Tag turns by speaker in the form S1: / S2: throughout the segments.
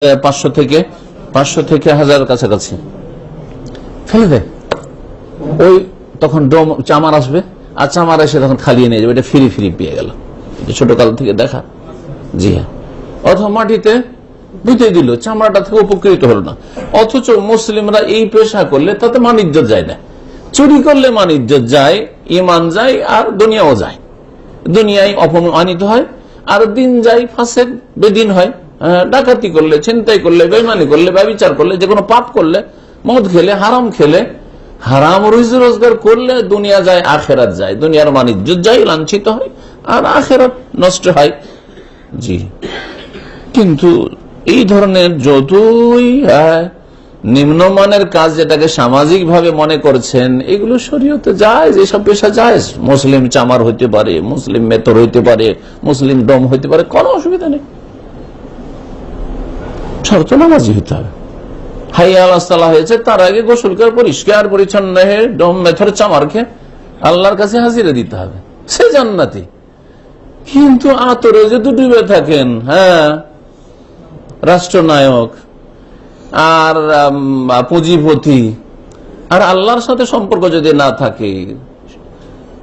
S1: 500 থেকে 1000 কাছাকাছি ফেলে দেয়। ওই তখন ডোম চামার আসবে, আর চামার এসে তখন খালিয়ে নিয়ে যাবে, এটা ফ্রি পেয়ে গেল। ছোটকাল থেকে দেখা। জি হ্যাঁ, অথবা মাটিতে বুঝতে দিল, চামড়াটা থেকে উপকৃত হলো না। অথচ মুসলিমরা এই পেশা করলে তাতে মান ইজ্জত যায় না। চুরি করলে মান ইজ্জত যায়, ইমান যায়, আর দুনিয়াও যায়। দুনিয়ায় অপমানিত হয়, আর দিন যায় ফাসেক বেদিন হয়। ডাকাতি করলে, ছিনতাই করলে, বেঈমানি করলে, ব্যভিচার করলে, যে কোনো পাপ করলে, মদ খেলে, হারাম খেলে, হারাম রুজি রোজগার করলে দুনিয়া যায়, আখেরাত যায়। দুনিয়ার মান ইজ্জত যায়, লাঞ্ছিত হয়, আর আখেরাত নষ্ট হয়। জি, কিন্তু এই ধরনের যতই নিম্নমানের কাজ যেটাকে সামাজিক ভাবে মনে করছেন, এগুলো শরীয়তে জায়েজ, এসব পেশা জায়েজ। মুসলিম চামার হইতে পারে, মুসলিম মেতর হইতে পারে, মুসলিম ডম হইতে পারে, কোনো অসুবিধা নেই। শর্ত নামাজি হইতে হবে। হাইয়া আলাস সালাহ হয়েছে, তার আগে গোসল করে পরিষ্কার পরিচ্ছন্ন হয়ে ডম মেথর চামারকে আল্লাহর কাছে হাজিরা দিতে হবে, সে জান্নাতি। কিন্তু আতরে যদি ডুবে থাকেন, হ্যাঁ, রাষ্ট্রনায়ক আর পুঁজিপতি, আর আল্লাহর সাথে সম্পর্ক যদি না থাকে,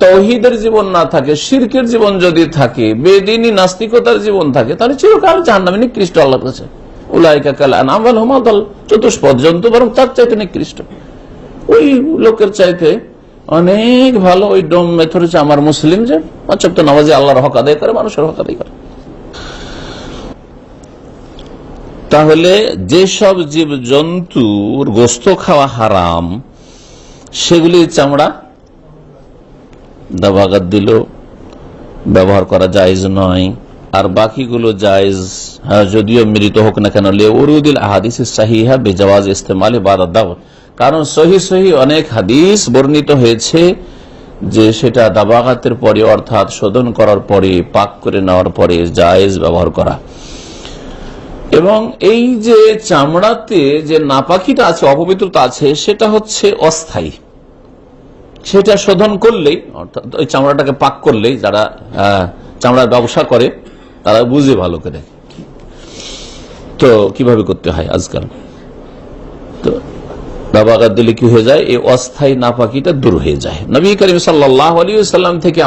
S1: তাওহীদের জীবন না থাকে, শিরকের জীবন যদি থাকে, বেদিনী নাস্তিকতার জীবন থাকে, তাহলে চিরকাল জাহান্নামে নিকৃষ্ট আল্লাহর কাছে। উলাইকা কাল আনআম বাল হুম আদাল, চতুষ্পদ জন্তু বরং তার চাইতে নিকৃষ্ট। ওই লোকের চাইতে অনেক ভালো ওই ডোম মেথর আমার মুসলিম, যে 5 ওয়াক্ত নামাজে আল্লাহর হক আদায় করে, মানুষের হক আদায় করে। তাহলে যেসব জীব জন্তুর গোস্ত খাওয়া হারাম, সেগুলির চামড়া দাবাগাত দিল ব্যবহার করা জায়েজ নয়, আর বাকিগুলো জায়েজ, যদিও মৃত হোক না কেন। লিউরুদিল আহাদিস সাহিহা বিজাওয়াজ ইস্তেমাল বাদ দাওয়াত, কারণ সহি অনেক হাদিস বর্ণিত হয়েছে যে সেটা দাবাগাতের পরে, অর্থাৎ শোধন করার পরে, পাক করে নেওয়ার পরে জায়েজ ব্যবহার করা। এবং এই যে চামড়াতে যে নাপাকিটা আছে, অপবিত্রতা আছে, সেটা হচ্ছে অস্থায়ী। সেটা শোধন করলেই, অর্থাৎ ওই চামড়াটাকে পাক করলেই, যারা চামড়ার ব্যবসা করে তারা বুঝে ভালো করে তো কিভাবে করতে হয় আজকাল। তো দাবাগাত দিলে কি হয়ে যায়, এই অস্থায়ী নাপাকিটা দূর হয়ে যায়। নবী করিম সাল্লাল্লাহু আলাইহি ওয়াসাল্লাম থেকে